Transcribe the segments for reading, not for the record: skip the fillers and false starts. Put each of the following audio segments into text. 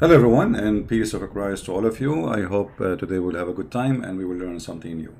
Hello everyone, and peace of Christ to all of you. I hope today we'll have a good time and we will learn something new.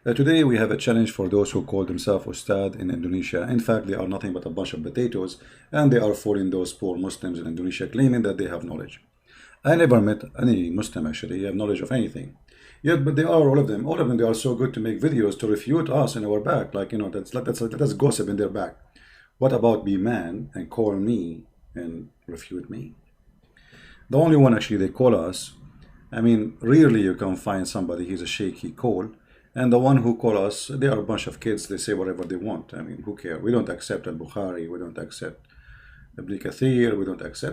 Today we have a challenge for those who call themselves Ustad in Indonesia. In fact, they are nothing but a bunch of potatoes, and they are fooling those poor Muslims in Indonesia, claiming that they have knowledge. I never met any Muslim actually have knowledge of anything. Yet, but they are all of them. They are so good to make videos to refute us in our back, like that's gossip in their back. What about be man and call me and refute me? The only one actually they call us, I mean, rarely you can find somebody he's a sheikh he call, and the one who call us, they are a bunch of kids, they say whatever they want. I mean, who care? We don't accept al-Bukhari, we don't accept Ibn Kathir,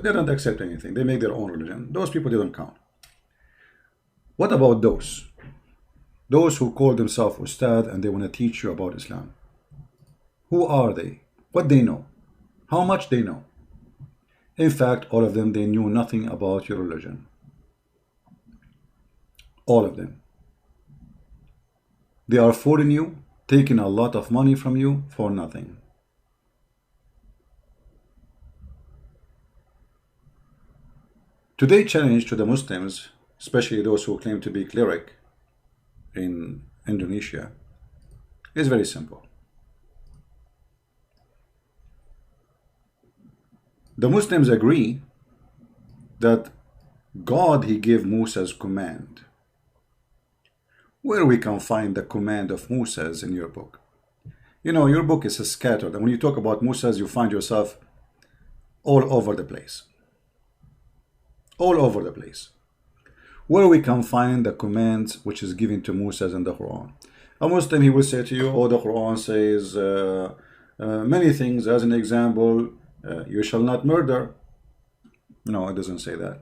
they don't accept anything. They make their own religion. Those people, they don't count. What about those? Those who call themselves Ustad and they want to teach you about Islam. Who are they? What they know? How much they know? In fact, all of them, they knew nothing about your religion. All of them. They are fooling you, taking a lot of money from you for nothing. Today's challenge to the Muslims, especially those who claim to be cleric in Indonesia, is very simple. The Muslims agree that God, he gave Moses command. Where we can find the command of Moses in your book? You know, your book is scattered, and when you talk about Moses, you find yourself all over the place. All over the place. Where we can find the commands which is given to Moses in the Quran? A Muslim, he will say to you, oh, the Quran says many things. As an example, you shall not murder. No, it doesn't say that.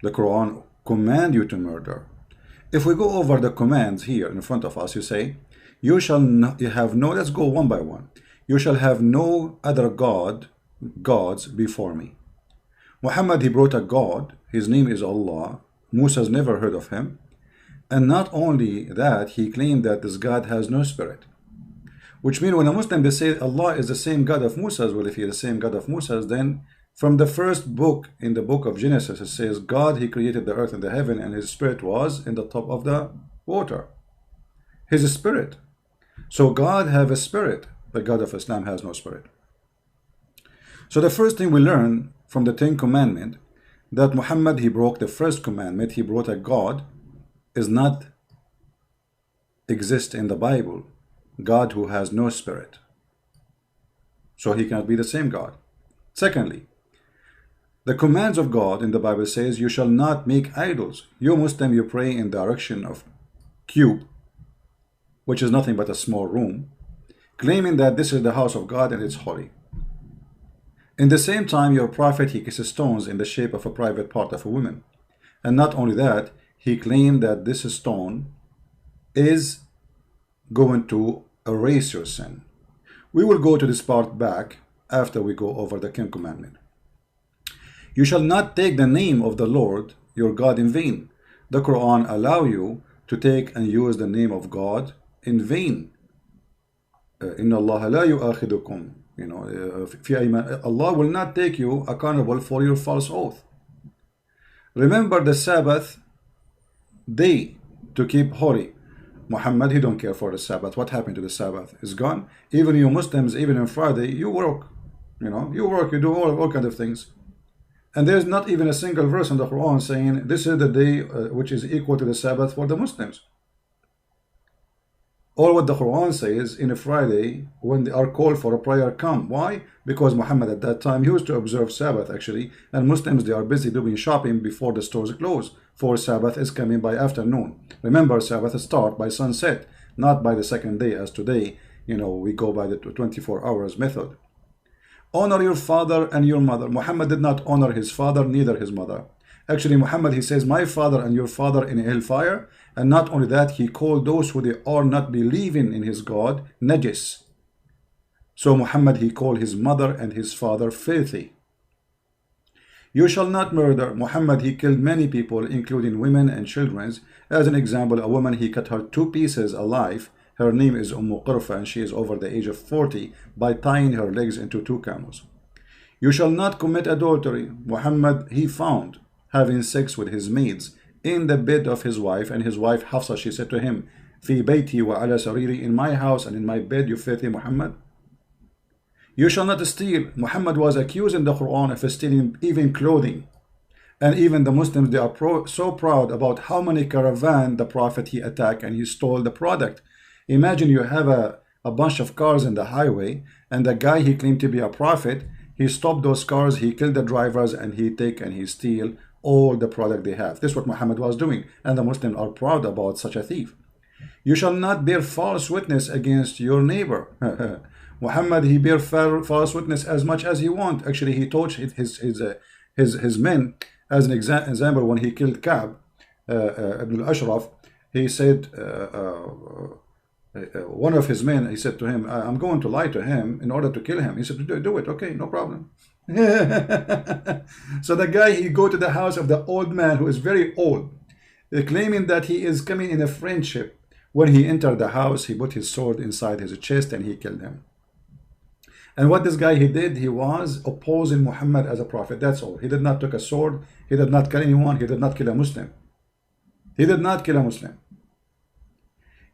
The Quran command you to murder. If we go over the commands here in front of us, you say, you shall not, you have no, let's go one by one. You shall have no other gods before me. Muhammad, he brought a God. His name is Allah. Moses never heard of him. And not only that, he claimed that this God has no spirit. Which means when a Muslim, they say Allah is the same God of Moses. Well, if he is the same God of Moses, then from the first book in the book of Genesis, it says God, he created the earth and the heaven, and his spirit was in the top of the water. His spirit. So God have a spirit. The God of Islam has no spirit. So the first thing we learn from the 10 Commandments, that Muhammad, he broke the first commandment. He brought a God is not exist in the Bible. God who has no spirit. So he cannot be the same God. Secondly, the commands of God in the Bible says you shall not make idols. You Muslim, you pray in the direction of cube, which is nothing but a small room, claiming that this is the house of God and it's holy. In the same time, your prophet, he kisses stones in the shape of a private part of a woman. And not only that, he claimed that this stone is going to erase your sin. We will go to this part back after we go over the 10th commandment. You shall not take the name of the Lord your God in vain. The Quran allow you to take and use the name of God in vain. Inna Allah la yu'akhidukum. You know, Allah will not take you accountable for your false oath. Remember the Sabbath day to keep holy. Muhammad, he don't care for the Sabbath. What happened to the Sabbath? It's gone. Even you Muslims, even on Friday, you work. You know, you work, you do all kinds of things. And there's not even a single verse in the Quran saying this is the day which is equal to the Sabbath for the Muslims. All what the Quran says in a Friday when they are called for a prayer come. Why? Because Muhammad at that time he used to observe Sabbath actually, and Muslims, they are busy doing shopping before the stores close, for Sabbath is coming by afternoon. Remember, Sabbath start by sunset, not by the second day as today, you know, we go by the 24 hours method. Honor your father and your mother. Muhammad did not honor his father, neither his mother. Actually, Muhammad, he says, my father and your father in hellfire. And not only that, he called those who they are not believing in his God, najis. So Muhammad, he called his mother and his father filthy. You shall not murder. Muhammad, he killed many people, including women and children. As an example, a woman, he cut her 2 pieces alive. Her name is Qurfa, and she is over the age of 40, by tying her legs into 2 camels. You shall not commit adultery. Muhammad, he found having sex with his maids in the bed of his wife, and his wife Hafsa, she said to him, في بيتي وعلى سريري, in my house and in my bed, you filthy Muhammad. You shall not steal. Muhammad was accused in the Quran of stealing even clothing. And even the Muslims, they are so proud about how many caravan the Prophet he attacked and he stole the product. Imagine you have a bunch of cars in the highway, and the guy he claimed to be a prophet, he stopped those cars, he killed the drivers, and he take and he steal all the product they have. This is what Muhammad was doing, and the Muslims are proud about such a thief. You shall not bear false witness against your neighbor. Muhammad, he bear false witness as much as he want. Actually, he taught his men, as an example, when he killed Ka'b ibn al-Ashraf, he said, one of his men, he said to him, I'm going to lie to him in order to kill him. He said, do it, okay, no problem. So the guy, he go to the house of the old man who is very old, claiming that he is coming in a friendship. When he entered the house, he put his sword inside his chest and he killed him. And what this guy he did, he was opposing Muhammad as a prophet. That's all. He did not take a sword. He did not kill anyone. He did not kill a Muslim. He did not kill a Muslim.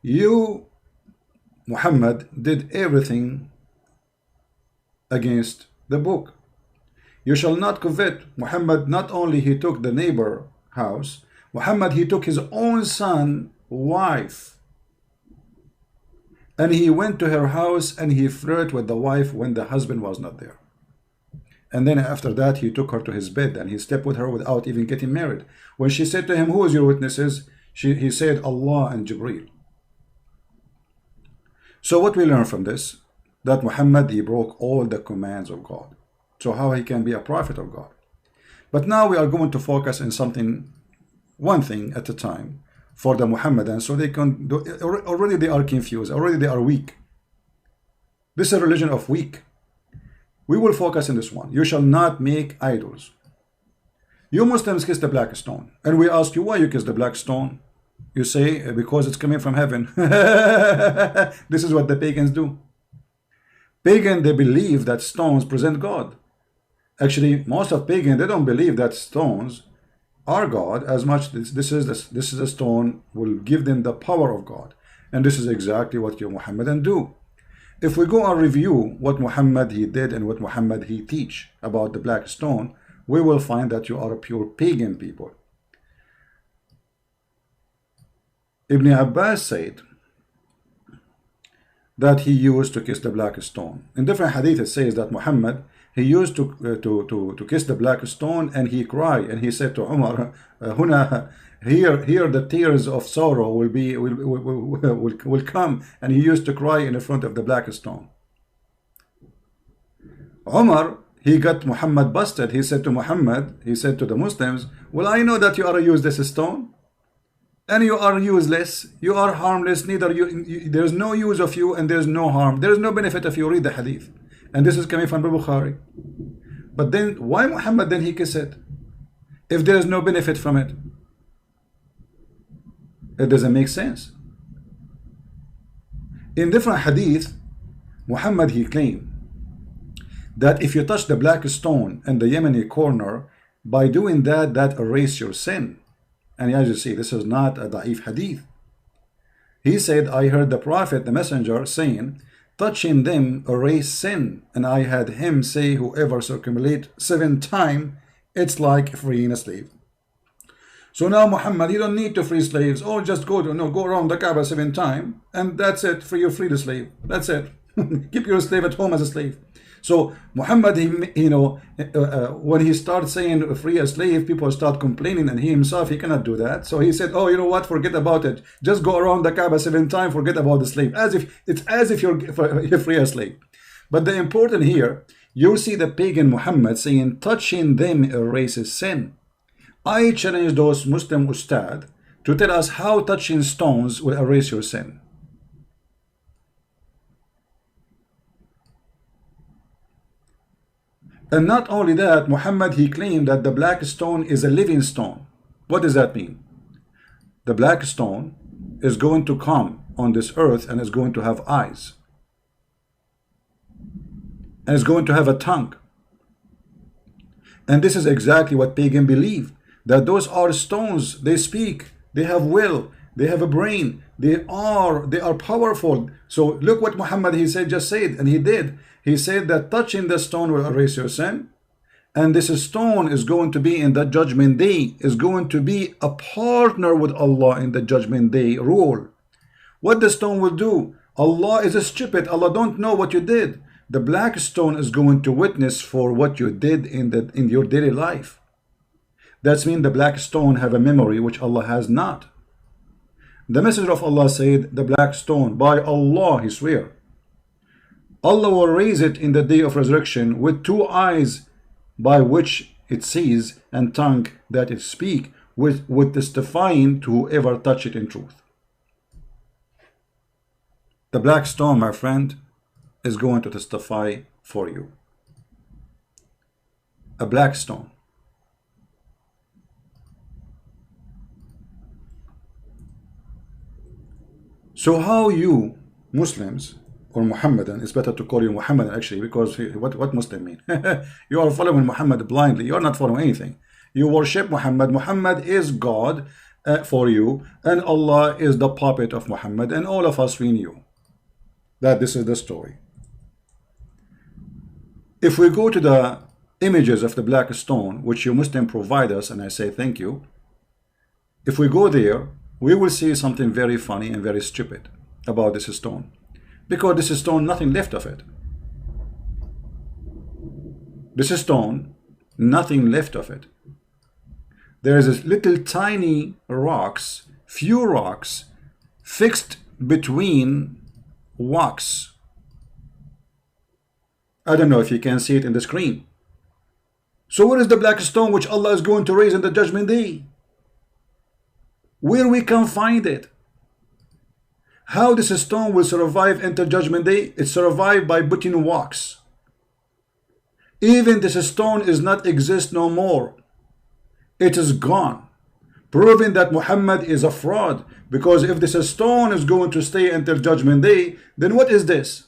You, Muhammad, did everything against the book. You shall not covet. Muhammad, not only he took the neighbor house, Muhammad, he took his own son, wife, and he went to her house and he flirted with the wife when the husband was not there. And then after that, he took her to his bed and he slept with her without even getting married. When she said to him, who is your witnesses? He said, Allah and Jibreel. So what we learn from this? That Muhammad, he broke all the commands of God. So how he can be a prophet of God? But now we are going to focus on something, one thing at a time, for the Muhammadans, so they can do, already they are confused, already they are weak. This is a religion of weak. We will focus on this one. You shall not make idols. You Muslims kiss the black stone, and we ask you why you kiss the black stone. You say because it's coming from heaven. This is what the pagans do. Pagan, they believe that stones present God. Actually, most of pagan, they don't believe that stones are God as much. This is a stone will give them the power of God, and this is exactly what you Muhammadan do. If we go and review what Muhammad he did and what Muhammad he teach about the black stone, we will find that you are a pure pagan people. Ibn Abbas said that he used to kiss the black stone. In different hadith it says that Muhammad, he used to kiss the black stone and he cried and he said to Umar, here the tears of sorrow will come, and he used to cry in front of the black stone. Umar, he got Muhammad busted. He said to Muhammad, he said to the Muslims, well, I know that you are a useless stone and you are useless, you are harmless, neither there's no use of you and there's no harm, there's no benefit of you. Read the hadith. And this is coming from Bukhari. But then why Muhammad then he kiss it if there is no benefit from it? It doesn't make sense. In different hadith, Muhammad he claimed that if you touch the black stone in the Yemeni corner, by doing that, that erase your sin. And as you see, this is not a da'if hadith. He said, I heard the Prophet, the messenger, saying, touching them erase sin, and I had him say, whoever circumambulate 7 times, it's like freeing a slave. So now Muhammad, you don't need to free slaves, or just go around the Kaaba 7 times, and that's it, free the slave. That's it. Keep your slave at home as a slave. So Muhammad, when he starts saying free a slave, people start complaining, and he himself, he cannot do that. So he said, oh, you know what, forget about it. Just go around the Kaaba 7 times, forget about the slave. It's as if you're free a slave. But the important here, you see the pagan Muhammad saying, touching them erases sin. I challenge those Muslim ustad to tell us how touching stones will erase your sin. And not only that, Muhammad he claimed that the black stone is a living stone. What does that mean? The black stone is going to come on this earth and is going to have eyes. And is going to have a tongue. And this is exactly what pagan believe, that those are stones. They speak, they have will, they have a brain, they are powerful. So look what Muhammad, he said, just said, and he did. He said that touching the stone will erase your sin, and this stone is going to be in the judgment day, is going to be a partner with Allah in the judgment day rule. What the stone will do? Allah is stupid. Allah don't know what you did. The black stone is going to witness for what you did in your daily life. That's mean the black stone have a memory which Allah has not. The Messenger of Allah said, the black stone, by Allah, he swear, Allah will raise it in the day of resurrection with two eyes by which it sees and tongue that it speak, with testifying to whoever touch it in truth. The black stone, my friend, is going to testify for you. A black stone. So how you Muslims, or Muhammadan, it's better to call you Muhammadan actually, because what Muslim mean? You are following Muhammad blindly. You are not following anything. You worship Muhammad. Muhammad is God for you, and Allah is the puppet of Muhammad, and all of us, we knew that this is the story. If we go to the images of the black stone, which you Muslim provide us, and I say thank you, if we go there, we will see something very funny and very stupid about this stone, because this stone, nothing left of it. This stone, nothing left of it. There is a little tiny rocks, few rocks fixed between wax. I don't know if you can see it in the screen. So where is the black stone which Allah is going to raise in the judgment day? Where we can find it? How this stone will survive until judgment day? It survived by putting wax. Even this stone is not exist no more. It is gone, proving that Muhammad is a fraud. Because if this stone is going to stay until judgment day, then what is this?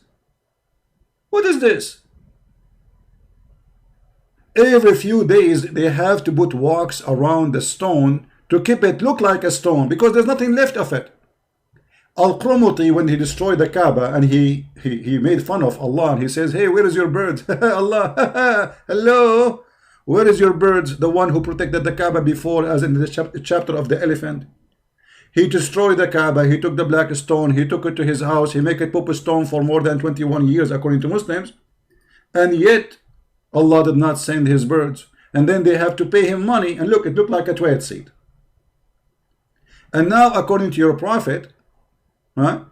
What is this? Every few days they have to put wax around the stone to keep it look like a stone, because there's nothing left of it. Al-Qurmuti, when he destroyed the Kaaba and he made fun of Allah, and he says, hey, where is your bird? Allah, hello, where is your birds? The one who protected the Kaaba before, as in the chapter of the elephant. He destroyed the Kaaba, he took the black stone, he took it to his house, he made it Pope stone for more than 21 years according to Muslims, and yet Allah did not send his birds. And then they have to pay him money, and look, it looked like a toilet seat. And now according to your prophet, let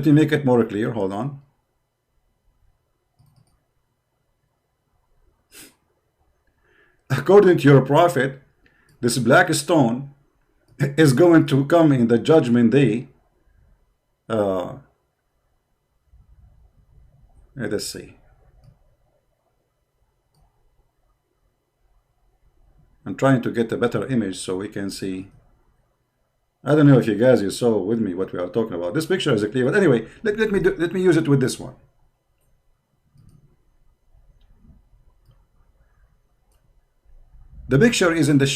me make it more clear, hold on. According to your prophet, this black stone is going to come in the judgment day. Let us see. I'm trying to get a better image so we can see. I don't know if you guys saw with me what we are talking about. This picture is clear, but anyway, let me use it with this one. The picture is in the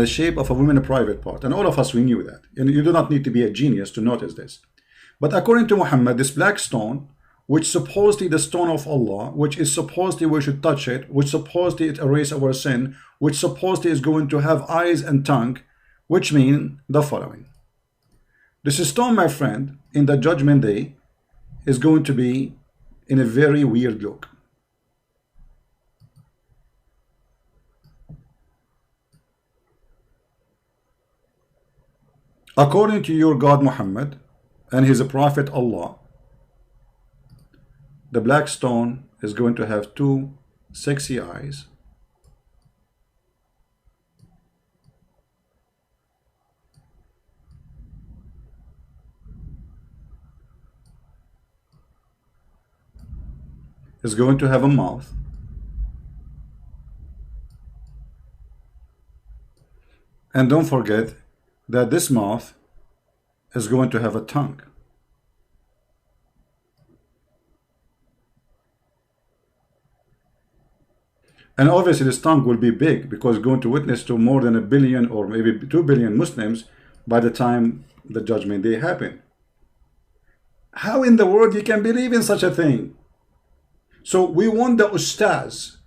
shape of a woman private part, and all of us, we knew that. And you do not need to be a genius to notice this. But according to Muhammad, this black stone, which supposedly the stone of Allah, which is supposedly we should touch it, which supposedly it erase our sin, which supposedly is going to have eyes and tongue, which mean the following. This stone, my friend, in the judgment day is going to be in a very weird look. According to your God Muhammad and his prophet Allah, the black stone is going to have two sexy eyes, is going to have a mouth, and don't forget that this mouth is going to have a tongue. And obviously this tongue will be big because it's going to witness to more than 1 billion or maybe 2 billion Muslims by the time the judgment day happen. How in the world you can believe in such a thing? So we want the ustaz,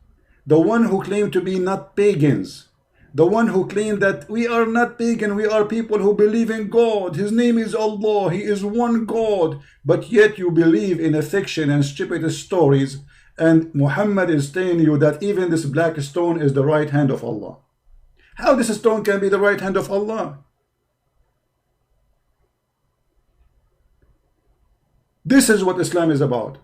the one who claimed to be not pagans, the one who claimed that we are not pagan, we are people who believe in God, his name is Allah, he is one God, but yet you believe in a fiction and stupid stories, and Muhammad is telling you that even this black stone is the right hand of Allah. How this stone can be the right hand of Allah? This is what Islam is about.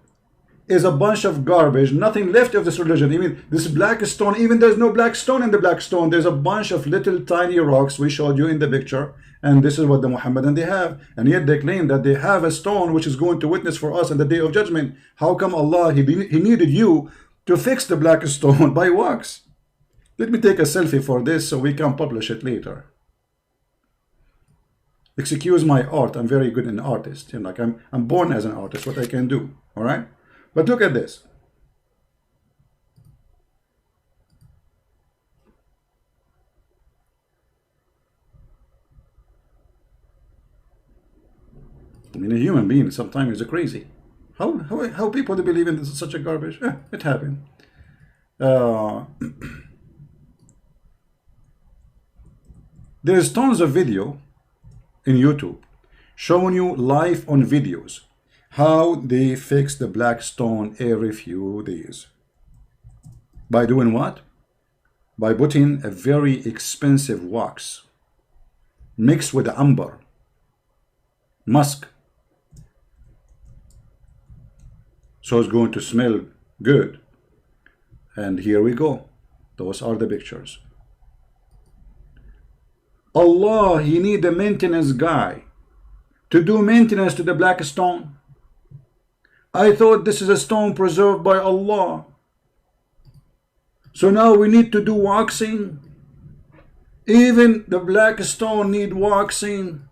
Is a bunch of garbage, nothing left of this religion. I mean, this black stone, even there's no black stone in the black stone. There's a bunch of little tiny rocks we showed you in the picture. And this is what the Muhammadan they have. And yet they claim that they have a stone which is going to witness for us on the day of judgment. How come Allah, he needed you to fix the black stone by wax? Let me take a selfie for this so we can publish it later. Excuse my art, I'm very good an artist. You know, like I'm born as an artist, what I can do. All right? But look at this. I mean, a human being sometimes is crazy. How people believe in such a garbage? It happened. There's tons of video in YouTube showing you live on videos how they fix the black stone every few days. By doing what? By putting a very expensive wax mixed with amber, musk. So it's going to smell good. And here we go. Those are the pictures. Allah, he need a maintenance guy to do maintenance to the black stone. I thought this is a stone preserved by Allah. So now we need to do waxing. Even the black stone need waxing.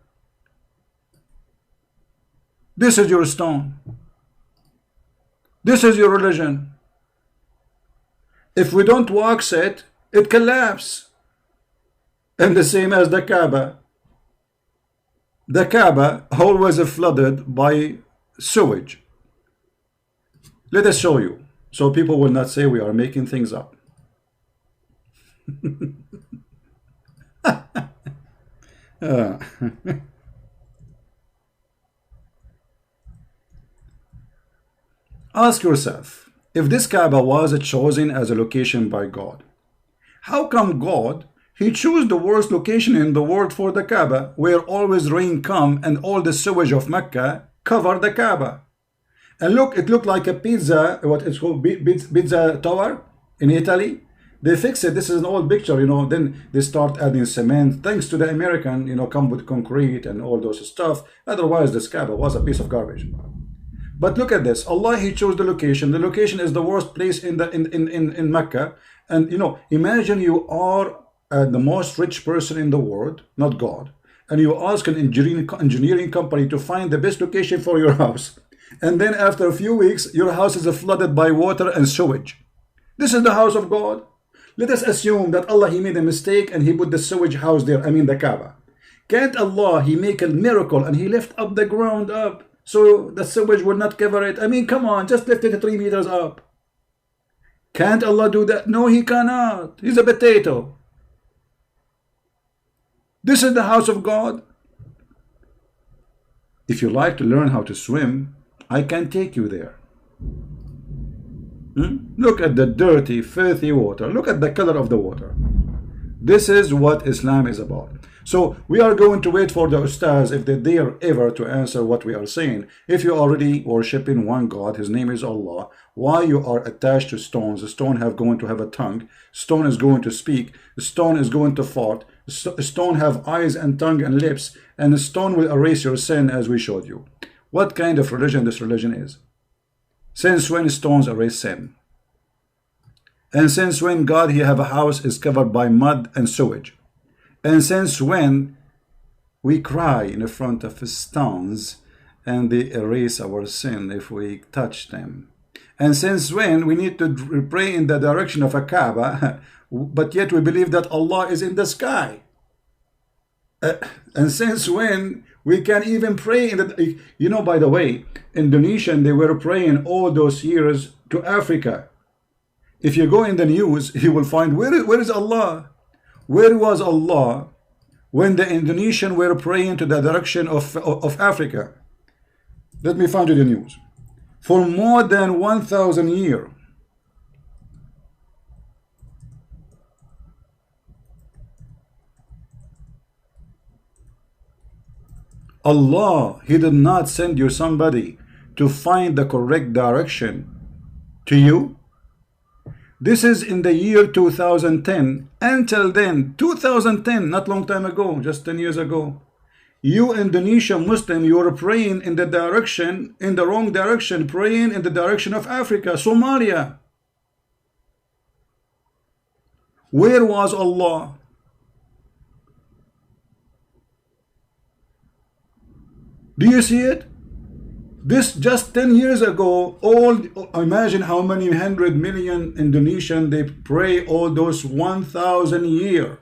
This is your stone. This is your religion. If we don't wax it, it collapses. And the same as the Kaaba. The Kaaba always flooded by sewage. Let us show you, so people will not say we are making things up. Ask yourself, if this Kaaba was chosen as a location by God, how come God, he chose the worst location in the world for the Kaaba, where always rain come and all the sewage of Mecca cover the Kaaba? And look, it looked like a pizza, what it's called, pizza tower in Italy. They fix it. This is an old picture, you know. Then they start adding cement, thanks to the American, you know, come with concrete and all those stuff. Otherwise, this Kaaba was a piece of garbage. But look at this. Allah, he chose the location. The location is the worst place in Mecca. And you know, imagine you are the most rich person in the world, not God, and you ask an engineering company to find the best location for your house. And then after a few weeks, your house is flooded by water and sewage. This is the house of God. Let us assume that Allah, he made a mistake and he put the sewage house there, I mean the Kaaba. Can't Allah, he make a miracle and he lift up the ground up so the sewage will not cover it? I mean, come on, just lift it 3 meters up. Can't Allah do that? No, he cannot. He's a potato. This is the house of God. If you like to learn how to swim, I can take you there. Look at the dirty, filthy water. Look at the color of the water. This is what Islam is about. So we are going to wait for the ustaz if they dare ever to answer what we are saying. If you are already worshiping one God, his name is Allah, why you are attached to stones? The stone have going to have a tongue. Stone is going to speak. The stone is going to fart. Stone have eyes and tongue and lips. And the stone will erase your sin as we showed you. What kind of religion this religion is? Since when stones erase sin? And since when God, he have a house is covered by mud and sewage? And since when we cry in front of stones and they erase our sin if we touch them? And since when we need to pray in the direction of a Kaaba, but yet we believe that Allah is in the sky? And since when we can even pray in the, you know, by the way, Indonesian, they were praying all those years to Africa. If you go in the news, you will find, where is Allah? Where was Allah when the Indonesian were praying to the direction of Africa? Let me find you the news. For more than 1,000 years, Allah, He did not send you somebody to find the correct direction to you. This is in the year 2010. Until then, 2010, not long time ago, just 10 years ago, you Indonesian Muslim, you were praying in the direction, in the wrong direction, praying in the direction of Africa, Somalia. Where was Allah? Do you see it? This just 10 years ago, imagine how many 100 million Indonesian, they pray all those 1,000 years.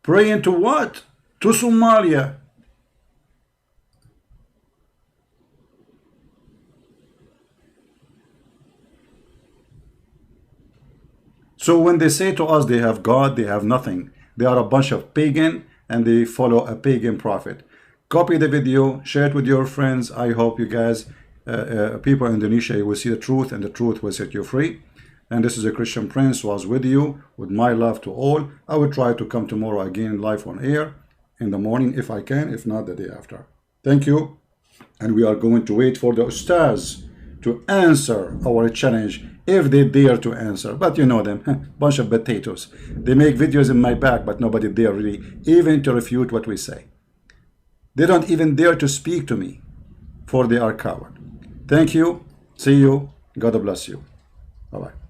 Praying to what? To Somalia. So when they say to us they have God, they have nothing. They are a bunch of pagan and they follow a pagan prophet. Copy the video, share it with your friends. I hope you guys, people in Indonesia, will see the truth, and the truth will set you free. And this is a Christian Prince, was with you, with my love to all. I will try to come tomorrow again live on air in the morning if I can, if not the day after. Thank you. And we are going to wait for the Ustaz to answer our challenge, if they dare to answer. But you know them, bunch of potatoes. They make videos in my back, but nobody dare really even to refute what we say. They don't even dare to speak to me, for they are coward. Thank you. See you. God bless you. Bye-bye.